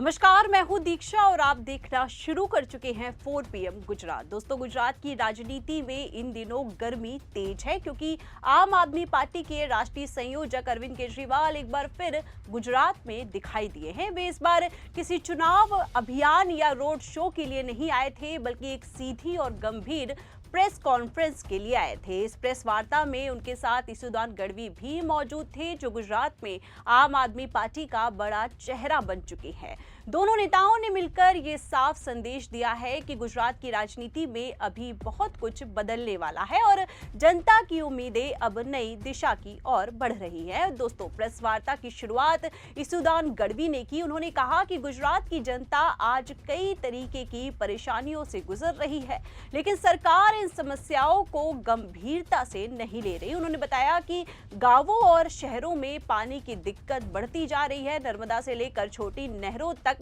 नमस्कार, मैं हूं दीक्षा और आप देखना शुरू कर चुके हैं 4 PM गुजरात। दोस्तों, गुजरात की राजनीति में इन दिनों गर्मी तेज है क्योंकि आम आदमी पार्टी के राष्ट्रीय संयोजक अरविंद केजरीवाल एक बार फिर गुजरात में दिखाई दिए हैं। वे इस बार किसी चुनाव अभियान या रोड शो के लिए नहीं आए थे, बल्कि एक सीधी और गंभीर प्रेस कॉन्फ्रेंस के लिए आए थे। इस प्रेस वार्ता में उनके साथ इसुदान गढ़वी भी मौजूद थे, जो गुजरात में आम आदमी पार्टी का बड़ा चेहरा बन चुके हैं। दोनों नेताओं ने मिलकर ये साफ संदेश दिया है कि गुजरात की राजनीति में अभी बहुत कुछ बदलने वाला है और जनता की उम्मीदें अब नई दिशा की ओर बढ़ रही है। दोस्तों, प्रेस वार्ता की शुरुआत इसुदान गढ़वी ने की। उन्होंने कहा कि गुजरात की जनता आज कई तरीके की परेशानियों से गुजर रही है, लेकिन सरकार इन समस्याओं को गंभीरता से नहीं ले रही। उन्होंने बताया कि गांवों और शहरों में पानी की दिक्कत बढ़ती जा रही है। नर्मदा से लेकर छोटी नहरों तक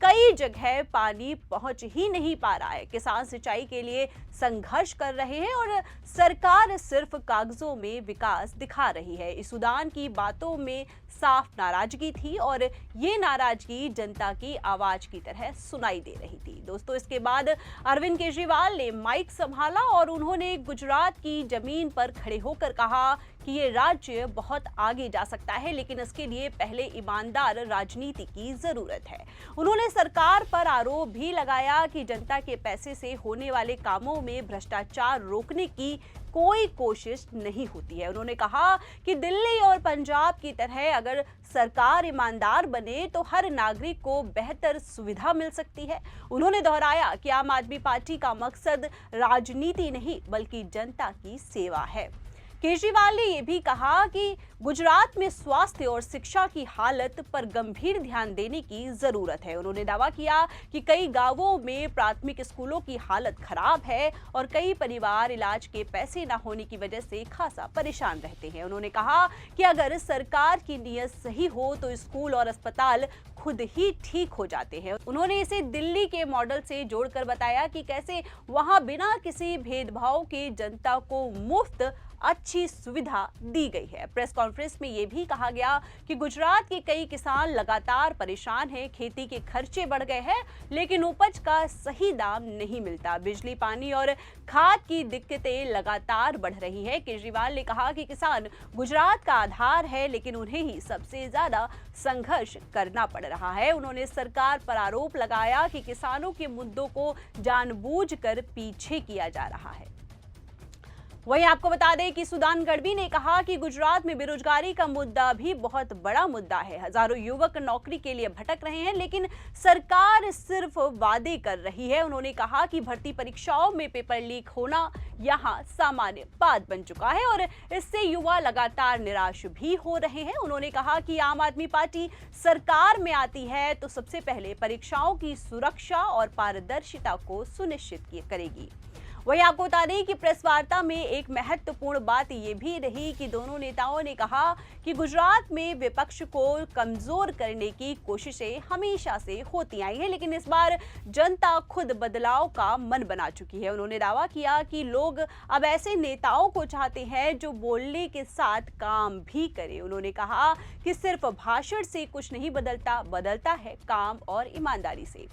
कई जगह पानी पहुंच ही नहीं पा रहा है। किसान सिंचाई के लिए संघर्ष कर रहे हैं और सरकार सिर्फ कागजों में विकास दिखा रही है। इसुदान की बातों में साफ नाराजगी थी और ये नाराजगी जनता की आवाज की तरह सुनाई दे रही थी। दोस्तों, इसके बाद अरविंद केजरीवाल ने माइक संभाला और उन्होंने गुजरात की जमीन पर खड़े होकर कहा कि ये राज्य बहुत आगे जा सकता है, लेकिन इसके लिए पहले ईमानदार राजनीति की जरूरत है। उन्होंने सरकार पर आरोप भी लगाया कि जनता के पैसे से होने वाले कामों में भ्रष्टाचार रोकने की कोई कोशिश नहीं होती है। उन्होंने कहा कि दिल्ली और पंजाब की तरह अगर सरकार ईमानदार बने तो हर नागरिक को बेहतर सुविधा मिल सकती है। उन्होंने दोहराया कि आम आदमी पार्टी का मकसद राजनीति नहीं, बल्कि जनता की सेवा है। केजरीवाल ने यह भी कहा कि गुजरात में स्वास्थ्य और शिक्षा की हालत पर गंभीर ध्यान देने की जरूरत है। उन्होंने दावा किया कि कई गांवों में प्राथमिक स्कूलों की हालत खराब है और कई परिवार इलाज के पैसे न होने की वजह से खासा परेशान रहते हैं। उन्होंने कहा कि अगर सरकार की नीयत सही हो तो स्कूल और अस्पताल खुद ही ठीक हो जाते हैं। उन्होंने इसे दिल्ली के मॉडल से जोड़कर बताया कि कैसे वहां बिना किसी भेदभाव के जनता को मुफ्त अच्छी सुविधा दी गई है। प्रेस कॉन्फ्रेंस में यह भी कहा गया कि गुजरात के कई किसान लगातार परेशान हैं। खेती के खर्चे बढ़ गए हैं, लेकिन उपज का सही दाम नहीं मिलता। बिजली, पानी और खाद की दिक्कतें लगातार बढ़ रही है। केजरीवाल ने कहा कि किसान गुजरात का आधार है, लेकिन उन्हें ही सबसे ज्यादा संघर्ष करना पड़ रहा है। उन्होंने सरकार पर आरोप लगाया कि किसानों के मुद्दों को जानबूझकर पीछे किया जा रहा है। वहीं आपको बता दें कि इसुदान गढ़वी ने कहा कि गुजरात में बेरोजगारी का मुद्दा भी बहुत बड़ा मुद्दा है। हजारों युवक नौकरी के लिए भटक रहे हैं, लेकिन सरकार सिर्फ वादे कर रही है। उन्होंने कहा कि भर्ती परीक्षाओं में पेपर लीक होना यहाँ सामान्य बात बन चुका है और इससे युवा लगातार निराश भी हो रहे हैं। उन्होंने कहा कि आम आदमी पार्टी सरकार में आती है तो सबसे पहले परीक्षाओं की सुरक्षा और पारदर्शिता को सुनिश्चित करेगी। वहीं आपको बता दें कि प्रेस वार्ता में एक महत्वपूर्ण बात यह भी रही कि दोनों नेताओं ने कहा कि गुजरात में विपक्ष को कमजोर करने की कोशिशें हमेशा से होती आई हैं, लेकिन इस बार जनता खुद बदलाव का मन बना चुकी है। उन्होंने दावा किया कि लोग अब ऐसे नेताओं को चाहते हैं जो बोलने के साथ काम भी करे। उन्होंने कहा कि सिर्फ भाषण से कुछ नहीं बदलता, बदलता है काम और ईमानदारी से।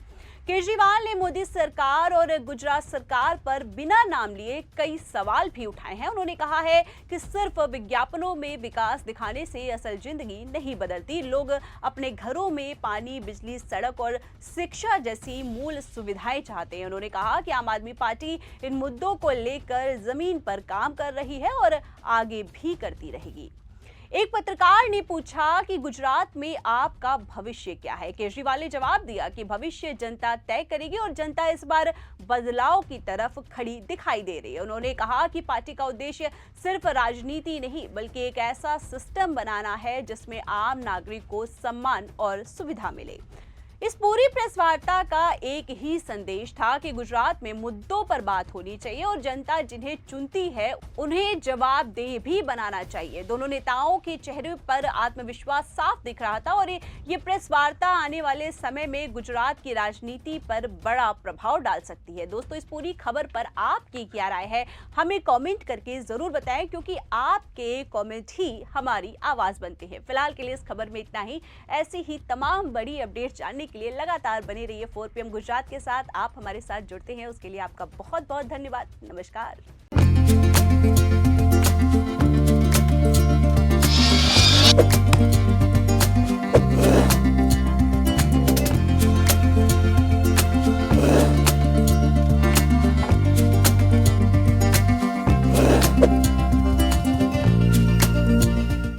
केजरीवाल ने मोदी सरकार और गुजरात सरकार पर बिना नाम लिए कई सवाल भी उठाए हैं। उन्होंने कहा है कि सिर्फ विज्ञापनों में विकास दिखाने से असल जिंदगी नहीं बदलती। लोग अपने घरों में पानी, बिजली, सड़क और शिक्षा जैसी मूल सुविधाएं चाहते हैं। उन्होंने कहा कि आम आदमी पार्टी इन मुद्दों को लेकर जमीन पर काम कर रही है और आगे भी करती रहेगी। एक पत्रकार ने पूछा कि गुजरात में आपका भविष्य क्या है। केजरीवाल ने जवाब दिया कि भविष्य जनता तय करेगी और जनता इस बार बदलाव की तरफ खड़ी दिखाई दे रही है। उन्होंने कहा कि पार्टी का उद्देश्य सिर्फ राजनीति नहीं, बल्कि एक ऐसा सिस्टम बनाना है जिसमें आम नागरिक को सम्मान और सुविधा मिले। इस पूरी प्रेस वार्ता का एक ही संदेश था कि गुजरात में मुद्दों पर बात होनी चाहिए और जनता जिन्हें चुनती है उन्हें जवाबदेह भी बनाना चाहिए। दोनों नेताओं के चेहरे पर आत्मविश्वास साफ दिख रहा था और ये प्रेस वार्ता आने वाले समय में गुजरात की राजनीति पर बड़ा प्रभाव डाल सकती है। दोस्तों, इस पूरी खबर पर आपकी क्या राय है, हमें कमेंट करके जरूर बताएं, क्योंकि आपके कमेंट ही हमारी आवाज बनते हैं। फिलहाल के लिए इस खबर में इतना ही। ऐसी ही तमाम बड़ी अपडेट जानने के लिए लगातार बने रहिए 4 PM गुजरात के साथ। आप हमारे साथ जुड़ते हैं उसके लिए आपका बहुत बहुत धन्यवाद। नमस्कार।